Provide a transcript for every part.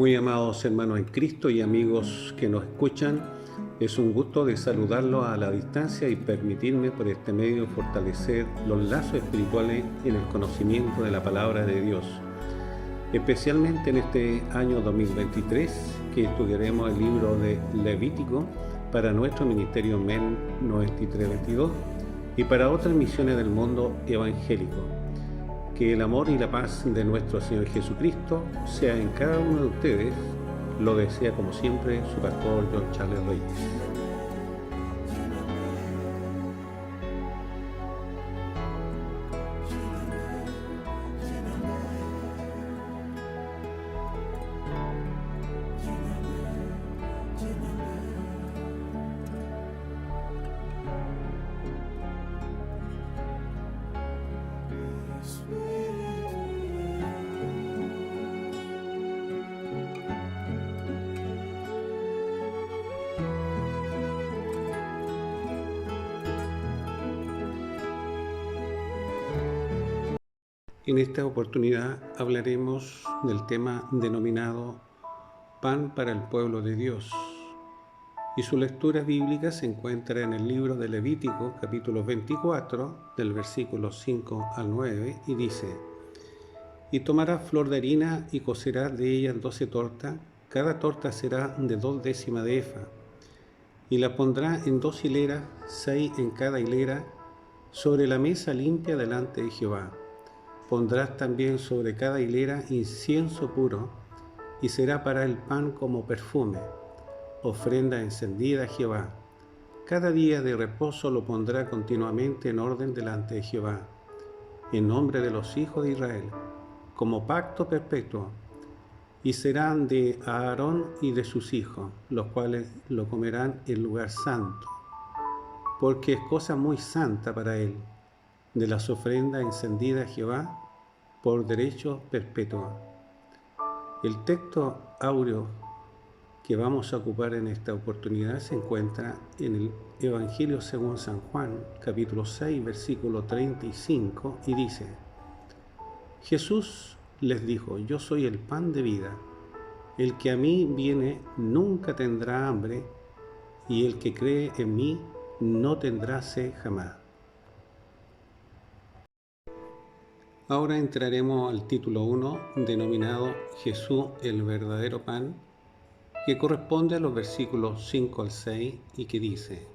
Muy amados hermanos en Cristo y amigos que nos escuchan, es un gusto de saludarlos a la distancia y permitirme por este medio fortalecer los lazos espirituales en el conocimiento de la palabra de Dios. Especialmente en este año 2023, que estudiaremos el libro de Levítico para nuestro ministerio MEN 9322 y para otras misiones del mundo evangélico. Que el amor y la paz de nuestro Señor Jesucristo sea en cada uno de ustedes, lo desea como siempre su pastor John Charles Reyes. En esta oportunidad hablaremos del tema denominado Pan para el pueblo de Dios, y su lectura bíblica se encuentra en el libro de Levítico, capítulo 24, del versículo 5 al 9, y dice: Y tomarás flor de harina y cocerás de ella 12 tortas, cada torta será de 2 décimas de efa, y la pondrás en 2 hileras, 6 en cada hilera, sobre la mesa limpia delante de Jehová. Pondrás también sobre cada hilera incienso puro, y será para el pan como perfume, ofrenda encendida a Jehová. Cada día de reposo lo pondrá continuamente en orden delante de Jehová, en nombre de los hijos de Israel, como pacto perpetuo, y serán de Aarón y de sus hijos, los cuales lo comerán en lugar santo, porque es cosa muy santa para él, de las ofrendas encendidas a Jehová, por derecho perpetuo. El texto áureo que vamos a ocupar en esta oportunidad se encuentra en el Evangelio según San Juan, capítulo 6, versículo 35, y dice: Jesús les dijo: Yo soy el pan de vida. El que a mí viene nunca tendrá hambre, y el que cree en mí no tendrá sed jamás. Ahora entraremos al título 1, denominado Jesús el verdadero pan, que corresponde a los versículos 5 al 6 y que dice: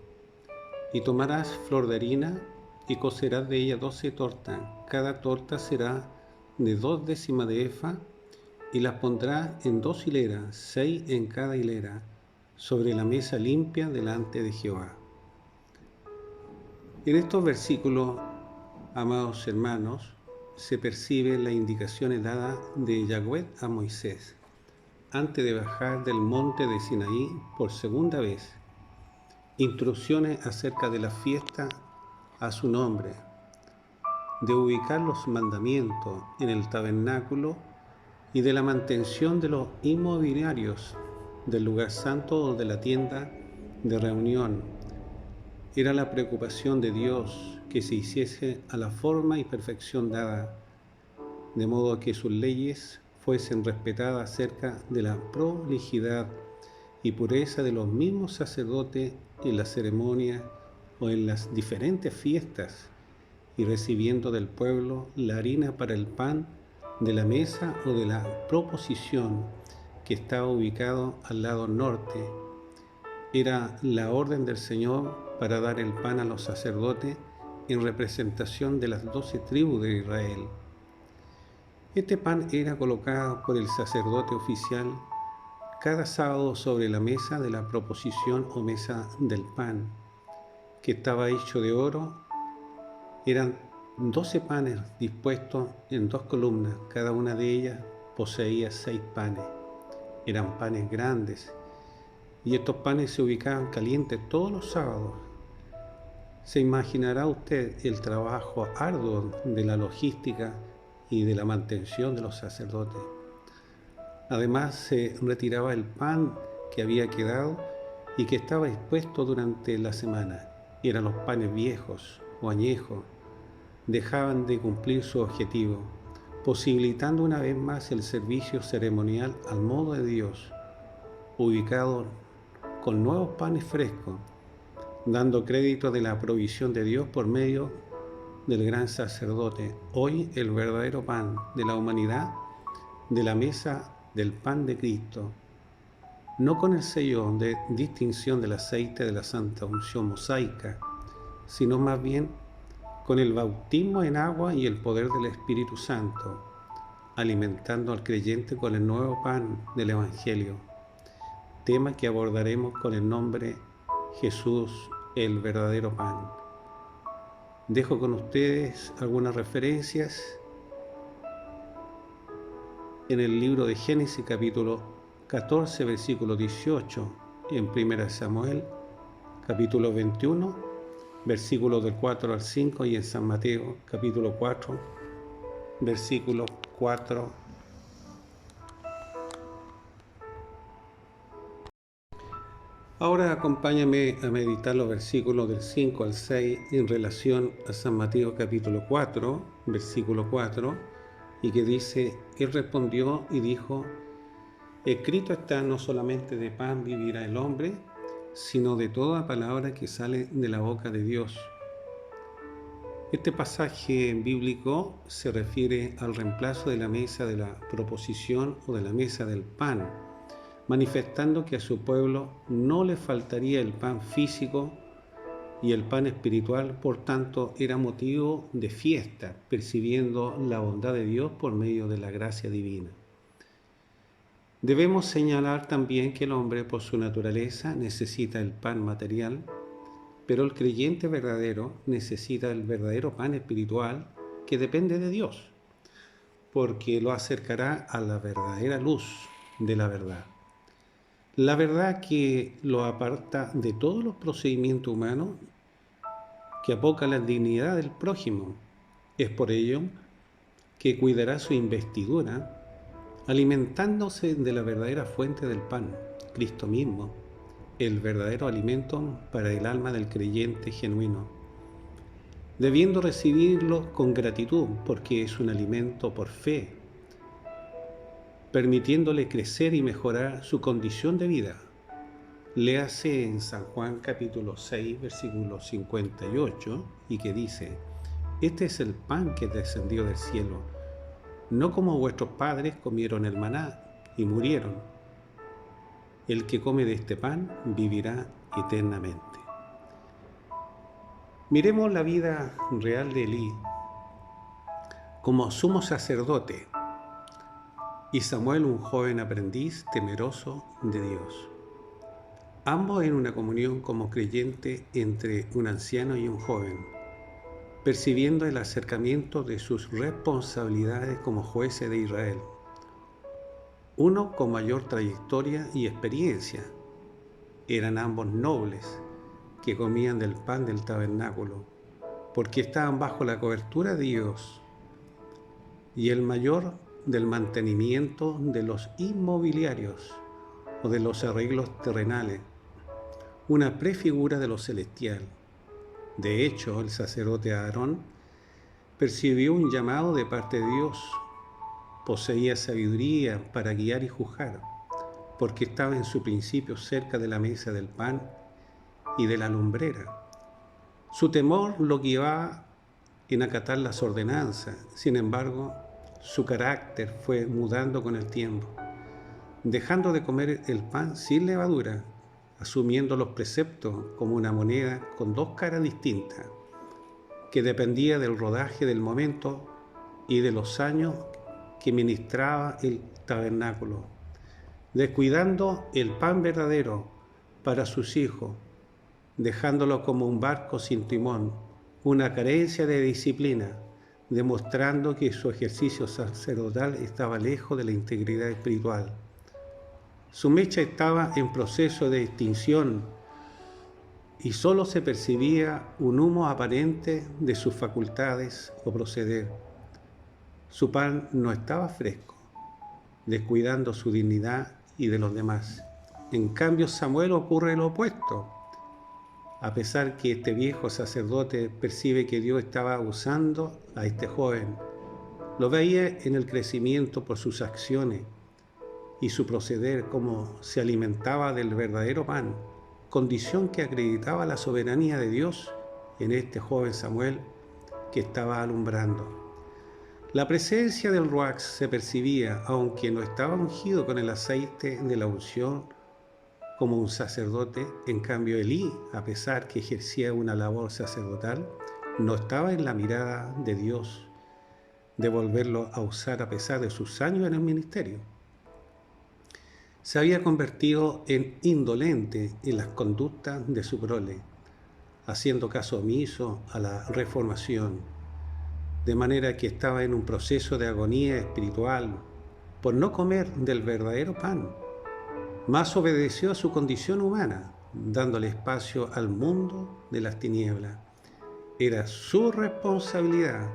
Y tomarás flor de harina y cocerás de ella 12 tortas, cada torta será de 2 décimas de efa, y las pondrás en 2 hileras, 6 en cada hilera, sobre la mesa limpia delante de Jehová. En estos versículos, amados hermanos, se perciben las indicaciones dadas de Yahweh a Moisés antes de bajar del monte de Sinaí por segunda vez. Instrucciones acerca de la fiesta a su nombre, de ubicar los mandamientos en el tabernáculo y de la mantención de los inmobiliarios del lugar santo o de la tienda de reunión. Era la preocupación de Dios que se hiciese a la forma y perfección dada, de modo que sus leyes fuesen respetadas acerca de la prolijidad y pureza de los mismos sacerdotes en la ceremonia o en las diferentes fiestas, y recibiendo del pueblo la harina para el pan de la mesa o de la proposición, que estaba ubicado al lado norte. Era la orden del Señor para dar el pan a los sacerdotes en representación de las 12 tribus de Israel. Este pan era colocado por el sacerdote oficial cada sábado sobre la mesa de la proposición o mesa del pan, que estaba hecho de oro. Eran 12 panes dispuestos en 2 columnas, cada una de ellas poseía 6 panes. Eran panes grandes, y estos panes se ubicaban calientes todos los sábados. Se imaginará usted el trabajo arduo de la logística y de la mantención de los sacerdotes. Además, se retiraba el pan que había quedado y que estaba expuesto durante la semana. Eran los panes viejos o añejos. Dejaban de cumplir su objetivo, posibilitando una vez más el servicio ceremonial al modo de Dios, ubicado con nuevos panes frescos, dando crédito de la provisión de Dios por medio del gran sacerdote, hoy el verdadero pan de la humanidad, de la mesa del pan de Cristo, no con el sello de distinción del aceite de la santa unción mosaica, sino más bien con el bautismo en agua y el poder del Espíritu Santo, alimentando al creyente con el nuevo pan del Evangelio, tema que abordaremos con el nombre Jesús, el verdadero pan. Dejo con ustedes algunas referencias en el libro de Génesis capítulo 14, versículo 18, en 1 Samuel capítulo 21, versículos del 4 al 5, y en San Mateo capítulo 4, versículo 4. Ahora acompáñame a meditar los versículos del 5 al 6 en relación a San Mateo capítulo 4, versículo 4, y que dice: Él respondió y dijo: escrito está, no solamente de pan vivirá el hombre, sino de toda palabra que sale de la boca de Dios. Este pasaje bíblico se refiere al reemplazo de la mesa de la proposición o de la mesa del pan, manifestando que a su pueblo no le faltaría el pan físico y el pan espiritual, por tanto era motivo de fiesta, percibiendo la bondad de Dios por medio de la gracia divina. Debemos señalar también que el hombre por su naturaleza necesita el pan material, pero el creyente verdadero necesita el verdadero pan espiritual que depende de Dios, porque lo acercará a la verdadera luz de la verdad. La verdad que lo aparta de todos los procedimientos humanos, que apoca la dignidad del prójimo. Es por ello que cuidará su investidura, alimentándose de la verdadera fuente del pan, Cristo mismo, el verdadero alimento para el alma del creyente genuino, debiendo recibirlo con gratitud, porque es un alimento por fe, permitiéndole crecer y mejorar su condición de vida. Léase en San Juan capítulo 6, versículo 58, y que dice: este es el pan que descendió del cielo, no como vuestros padres comieron el maná y murieron. El que come de este pan vivirá eternamente. Miremos la vida real de Elí como sumo sacerdote y Samuel, un joven aprendiz temeroso de Dios. Ambos en una comunión como creyente entre un anciano y un joven, percibiendo el acercamiento de sus responsabilidades como jueces de Israel. Uno con mayor trayectoria y experiencia. Eran ambos nobles que comían del pan del tabernáculo, porque estaban bajo la cobertura de Dios, y el mayor del mantenimiento de los inmobiliarios o de los arreglos terrenales, una prefigura de lo celestial. De hecho, el sacerdote Aarón percibió un llamado de parte de Dios. Poseía sabiduría para guiar y juzgar, porque estaba en su principio cerca de la mesa del pan y de la lumbrera. Su temor lo guiaba en acatar las ordenanzas. Sin embargo, su carácter fue mudando con el tiempo, dejando de comer el pan sin levadura, asumiendo los preceptos como una moneda con dos caras distintas, que dependía del rodaje del momento y de los años que ministraba el tabernáculo, descuidando el pan verdadero para sus hijos, dejándolo como un barco sin timón, una carencia de disciplina, demostrando que su ejercicio sacerdotal estaba lejos de la integridad espiritual. Su mecha estaba en proceso de extinción y solo se percibía un humo aparente de sus facultades o proceder. Su pan no estaba fresco, descuidando su dignidad y de los demás. En cambio, Samuel ocurre lo opuesto. A pesar que este viejo sacerdote percibe que Dios estaba usando a este joven Lo veía en el crecimiento por sus acciones y su proceder, como se alimentaba del verdadero pan, condición que acreditaba la soberanía de Dios en este joven Samuel que estaba alumbrando. La presencia del Ruach se percibía, aunque no estaba ungido con el aceite de la unción como un sacerdote. En cambio, Elí, a pesar que ejercía una labor sacerdotal, no estaba en la mirada de Dios de volverlo a usar a pesar de sus años en el ministerio. Se había convertido en indolente en las conductas de su prole, haciendo caso omiso a la reformación, de manera que estaba en un proceso de agonía espiritual por no comer del verdadero pan. Más obedeció a su condición humana, dándole espacio al mundo de las tinieblas. Era su responsabilidad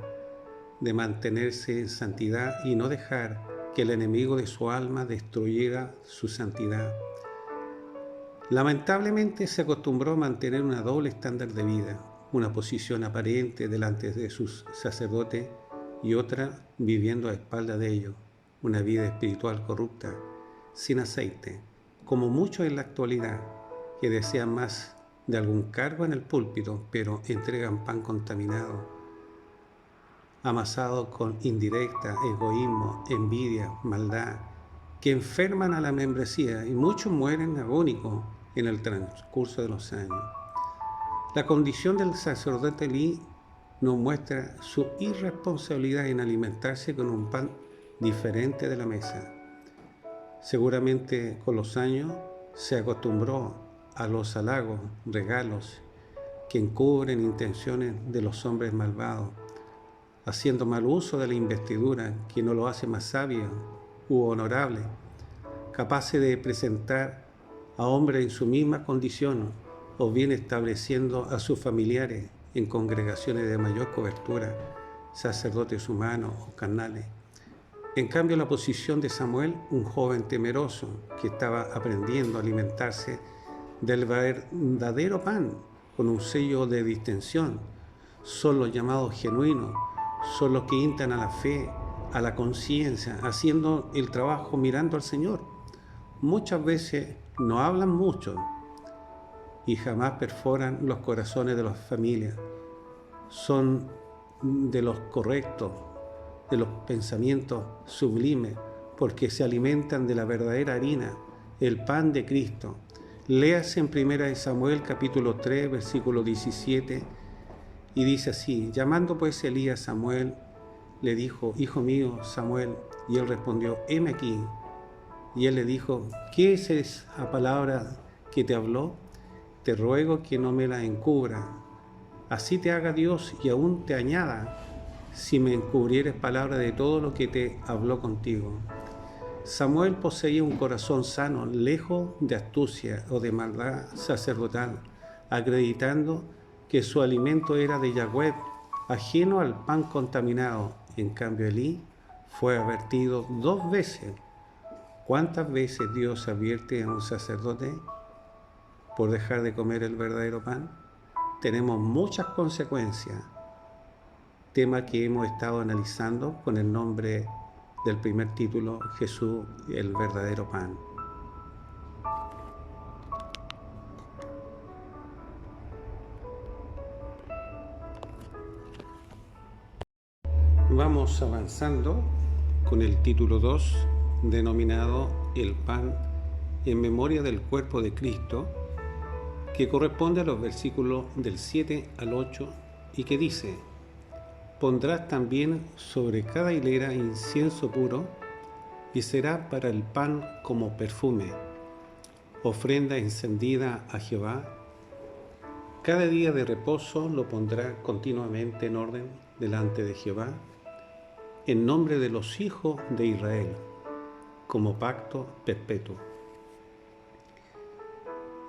de mantenerse en santidad y no dejar que el enemigo de su alma destruyera su santidad. Lamentablemente se acostumbró a mantener una doble estándar de vida, una posición aparente delante de sus sacerdotes y otra viviendo a espaldas de ellos, una vida espiritual corrupta, sin aceite, como muchos en la actualidad, que desean más de algún cargo en el púlpito, pero entregan pan contaminado, amasado con indirecta, egoísmo, envidia, maldad, que enferman a la membresía y muchos mueren agónicos en el transcurso de los años. La condición del sacerdote Elí nos muestra su irresponsabilidad en alimentarse con un pan diferente de la mesa. Seguramente con los años se acostumbró a los halagos, regalos que encubren intenciones de los hombres malvados, haciendo mal uso de la investidura que no lo hace más sabio u honorable, capaces de presentar a hombres en su misma condición o bien estableciendo a sus familiares en congregaciones de mayor cobertura, sacerdotes humanos o carnales. En cambio, la posición de Samuel, un joven temeroso que estaba aprendiendo a alimentarse del verdadero pan con un sello de distinción, son los llamados genuinos, son los que instan a la fe, a la conciencia, haciendo el trabajo mirando al Señor. Muchas veces no hablan mucho y jamás perforan los corazones de las familias. Son de los correctos, de los pensamientos sublimes, porque se alimentan de la verdadera harina, el pan de Cristo. Léase en 1 Samuel capítulo 3, versículo 17, y dice así: llamando pues Elías a Samuel, le dijo: hijo mío, Samuel. Y él respondió: heme aquí. Y él le dijo: ¿qué es esa palabra que te habló? Te ruego que no me la encubra. Así te haga Dios y aún te añada, si me encubrieres palabra de todo lo que te habló contigo. Samuel poseía un corazón sano, lejos de astucia o de maldad sacerdotal, acreditando que su alimento era de Yahweh, ajeno al pan contaminado. En cambio, Elí fue advertido 2 veces. ¿Cuántas veces Dios advierte a un sacerdote por dejar de comer el verdadero pan? Tenemos muchas consecuencias, tema que hemos estado analizando con el nombre del primer título: Jesús, el verdadero pan. Vamos avanzando con el título 2, denominado El pan en memoria del cuerpo de Cristo, que corresponde a los versículos del 7 al 8 y que dice: pondrás también sobre cada hilera incienso puro, y será para el pan como perfume, ofrenda encendida a Jehová. Cada día de reposo lo pondrá continuamente en orden delante de Jehová, en nombre de los hijos de Israel, como pacto perpetuo.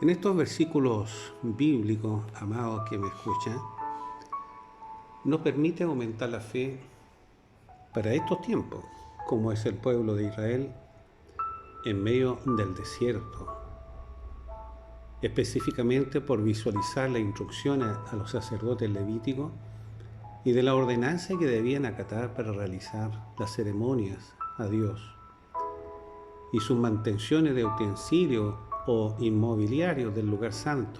En estos versículos bíblicos, amados que me escuchan, nos permite aumentar la fe para estos tiempos, como es el pueblo de Israel en medio del desierto, específicamente por visualizar las instrucciones a los sacerdotes levíticos y de la ordenanza que debían acatar para realizar las ceremonias a Dios y sus mantenciones de utensilios o inmobiliarios del lugar santo.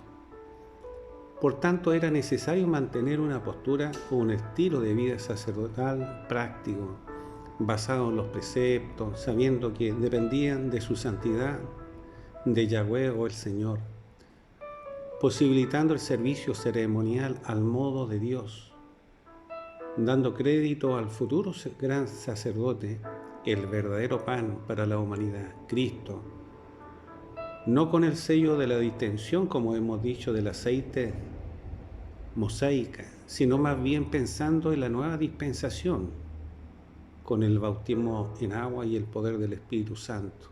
Por tanto, era necesario mantener una postura o un estilo de vida sacerdotal práctico, basado en los preceptos, sabiendo que dependían de su santidad, de Yahweh o el Señor, posibilitando el servicio ceremonial al modo de Dios, dando crédito al futuro gran sacerdote, el verdadero pan para la humanidad, Cristo, no con el sello de la distinción, como hemos dicho, del aceite mosaica, sino más bien pensando en la nueva dispensación, con el bautismo en agua y el poder del Espíritu Santo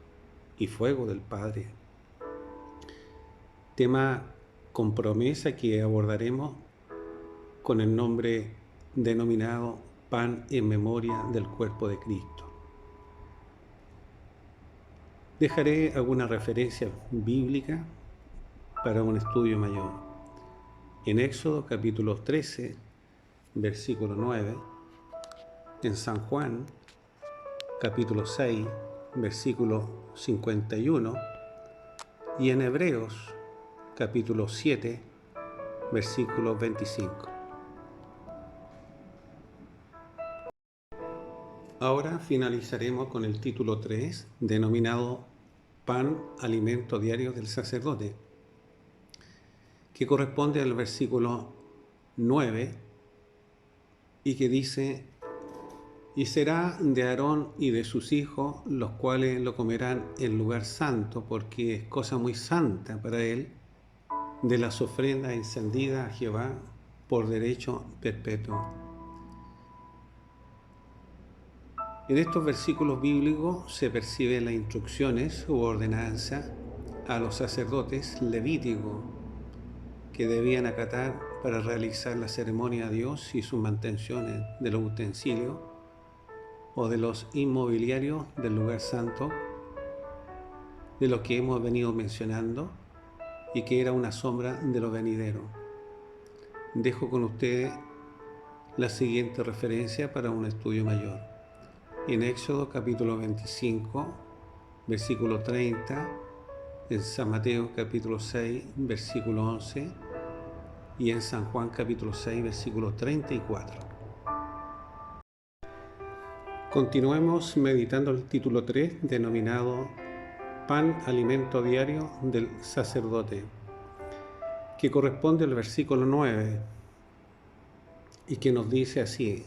y fuego del Padre. Tema con promesa que abordaremos con el nombre denominado Pan en memoria del cuerpo de Cristo. Dejaré alguna referencia bíblica para un estudio mayor. En Éxodo capítulo 13, versículo 9, en San Juan capítulo 6, versículo 51, y en Hebreos capítulo 7, versículo 25. Ahora finalizaremos con el título 3, denominado Pan, alimento diario del sacerdote, que corresponde al versículo 9 y que dice: y será de Aarón y de sus hijos, los cuales lo comerán en lugar santo, porque es cosa muy santa para él, de las ofrendas encendidas a Jehová por derecho perpetuo. En estos versículos bíblicos se perciben las instrucciones u ordenanzas a los sacerdotes levíticos que debían acatar para realizar la ceremonia a Dios y sus mantenciones de los utensilios o de los inmobiliarios del lugar santo, de los que hemos venido mencionando y que era una sombra de lo venidero. Dejo con ustedes la siguiente referencia para un estudio mayor. En Éxodo capítulo 25, versículo 30, en San Mateo capítulo 6, versículo 11, y en San Juan capítulo 6, versículo 34. Continuemos meditando el título 3, denominado Pan, alimento diario del sacerdote, que corresponde al versículo 9, y que nos dice así: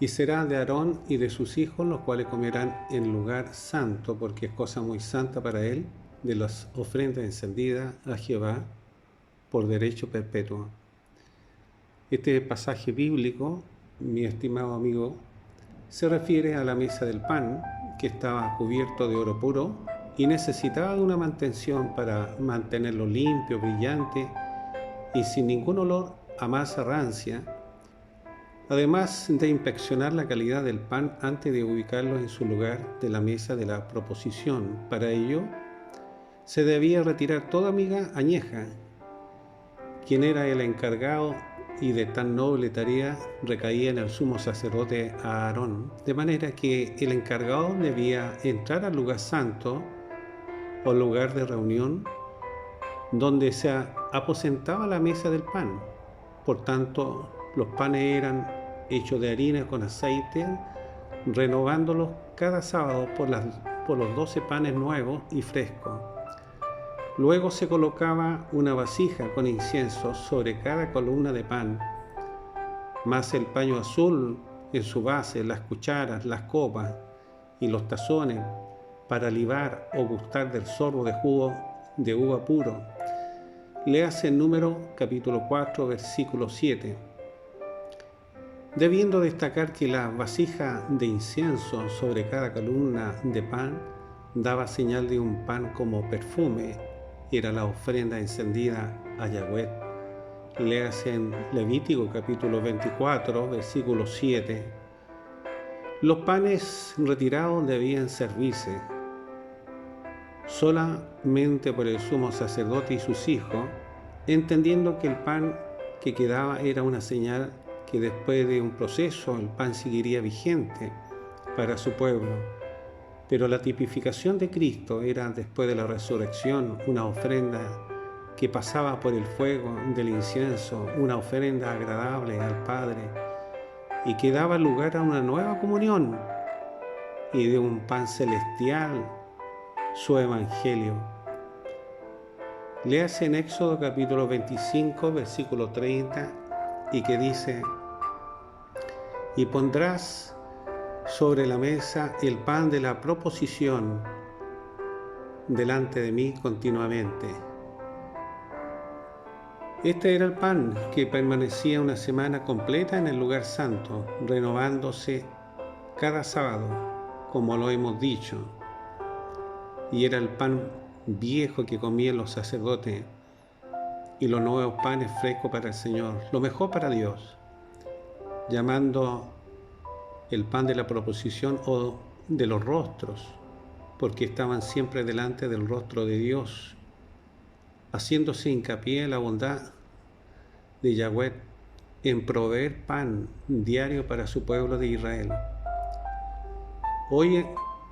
y será de Aarón y de sus hijos, los cuales comerán en lugar santo, porque es cosa muy santa para él, de las ofrendas encendidas a Jehová por derecho perpetuo. Este pasaje bíblico, mi estimado amigo, se refiere a la mesa del pan, que estaba cubierto de oro puro y necesitaba de una mantención para mantenerlo limpio, brillante y sin ningún olor a masa rancia, además de inspeccionar la calidad del pan antes de ubicarlo en su lugar de la mesa de la proposición. Para ello, se debía retirar toda miga añeja. Quien era el encargado y de tan noble tarea recaía en el sumo sacerdote Aarón, de manera que el encargado debía entrar al lugar santo o lugar de reunión donde se aposentaba la mesa del pan. Por tanto, los panes eran hechos de harina con aceite, renovándolos cada sábado por los 12 panes nuevos y frescos. Luego se colocaba una vasija con incienso sobre cada columna de pan, más el paño azul en su base, las cucharas, las copas y los tazones para libar o gustar del sorbo de jugo de uva puro. Léase en Número capítulo 4, versículo 7. Debiendo destacar que la vasija de incienso sobre cada columna de pan daba señal de un pan como perfume, era la ofrenda encendida a Yahweh. Léase en Levítico capítulo 24, versículo 7. Los panes retirados debían servirse solamente por el sumo sacerdote y sus hijos, entendiendo que el pan que quedaba era una señal que después de un proceso el pan seguiría vigente para su pueblo. Pero la tipificación de Cristo era, después de la resurrección, una ofrenda que pasaba por el fuego del incienso, una ofrenda agradable al Padre y que daba lugar a una nueva comunión y de un pan celestial su evangelio. Léase en Éxodo capítulo 25, versículo 30, y que dice: y pondrás sobre la mesa el pan de la proposición delante de mí continuamente. Este era el pan que permanecía una semana completa en el lugar santo, renovándose cada sábado, como lo hemos dicho. Y era el pan viejo que comían los sacerdotes y los nuevos panes frescos para el Señor, lo mejor para Dios, llamando el pan de la proposición o de los rostros, porque estaban siempre delante del rostro de Dios, haciéndose hincapié en la bondad de Yahweh en proveer pan diario para su pueblo de Israel. Hoy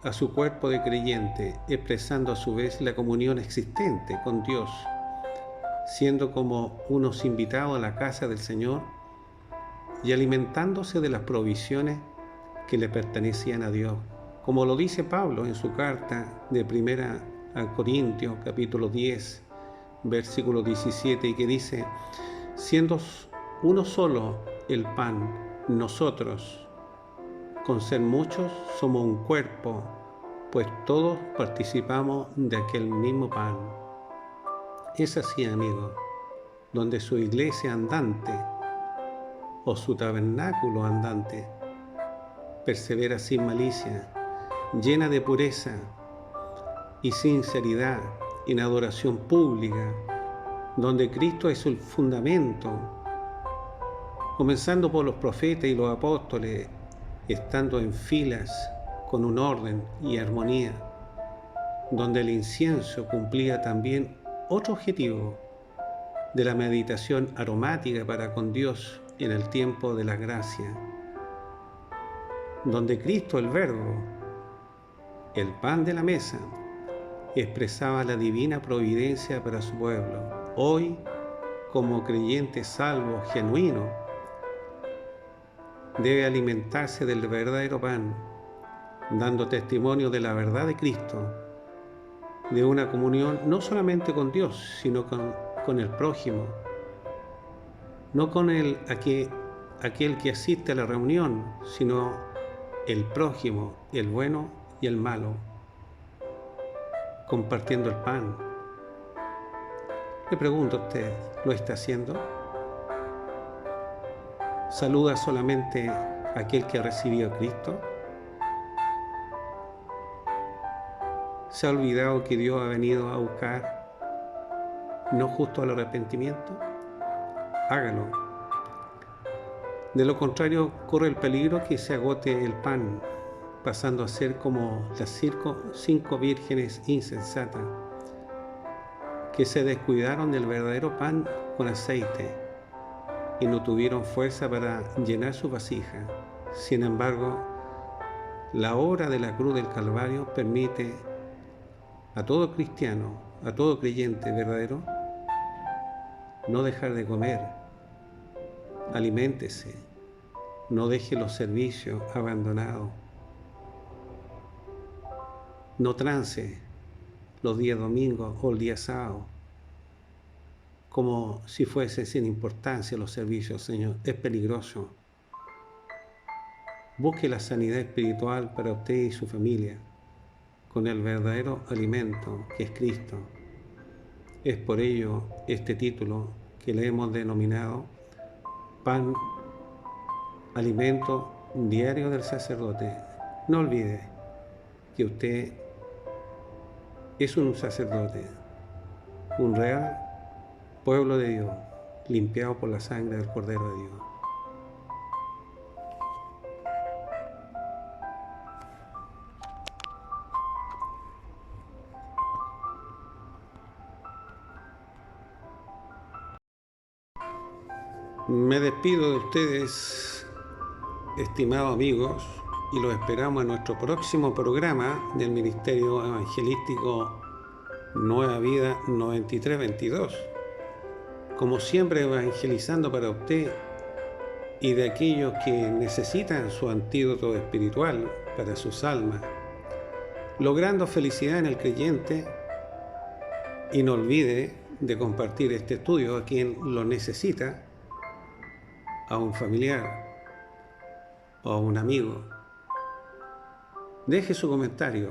a su cuerpo de creyente, expresando a su vez la comunión existente con Dios, siendo como unos invitados a la casa del Señor y alimentándose de las provisiones que le pertenecían a Dios, como lo dice Pablo en su carta de 1 Corintios capítulo 10, versículo 17, y que dice: siendo uno solo el pan, nosotros, con ser muchos, somos un cuerpo, pues todos participamos de aquel mismo pan. Es así, amigos, donde su iglesia andante o su tabernáculo andante persevera sin malicia, llena de pureza y sinceridad en adoración pública, donde Cristo es el fundamento, comenzando por los profetas y los apóstoles, estando en filas con un orden y armonía, donde el incienso cumplía también otro objetivo de la meditación aromática para con Dios en el tiempo de la gracia, donde Cristo, el Verbo, el pan de la mesa, expresaba la divina providencia para su pueblo. Hoy, como creyente salvo, genuino, debe alimentarse del verdadero pan, dando testimonio de la verdad de Cristo, de una comunión no solamente con Dios, sino con el prójimo, no con aquel que asiste a la reunión, sino el prójimo, el bueno y el malo, compartiendo el pan. Le pregunto a usted, ¿lo está haciendo? ¿Saluda solamente a aquel que ha recibido a Cristo? ¿Se ha olvidado que Dios ha venido a buscar no justo al arrepentimiento? Hágalo. De lo contrario, corre el peligro que se agote el pan, pasando a ser como las 5 vírgenes insensatas que se descuidaron del verdadero pan con aceite y no tuvieron fuerza para llenar su vasija. Sin embargo, la obra de la cruz del Calvario permite a todo cristiano, a todo creyente verdadero, no dejar de comer. Aliméntese, no deje los servicios abandonados, no trance los días domingos o el día sábado como si fuese sin importancia los servicios, Señor. Es peligroso. Busque la sanidad espiritual para usted y su familia con el verdadero alimento que es Cristo. Es por ello este título que le hemos denominado Pan, alimento diario del sacerdote. No olvide que usted es un sacerdote, un real pueblo de Dios, limpiado por la sangre del Cordero de Dios. Me despido de ustedes, estimados amigos, y los esperamos en nuestro próximo programa del Ministerio Evangelístico Nueva Vida 9322. Como siempre, evangelizando para usted y de aquellos que necesitan su antídoto espiritual para sus almas, logrando felicidad en el creyente. Y no olvide de compartir este estudio a quien lo necesita, a un familiar o a un amigo. Deje su comentario.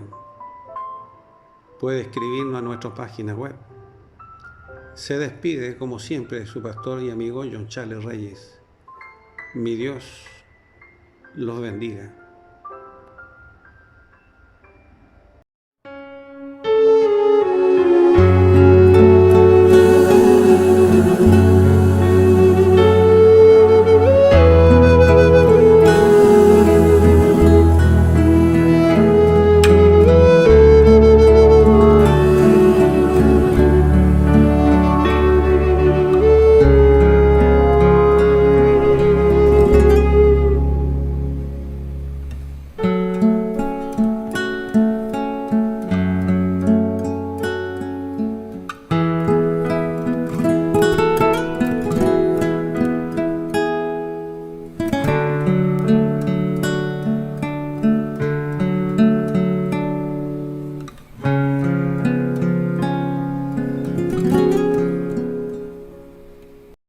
Puede escribirnos a nuestra página web. Se despide, como siempre, su pastor y amigo John Charles Reyes. Mi Dios los bendiga.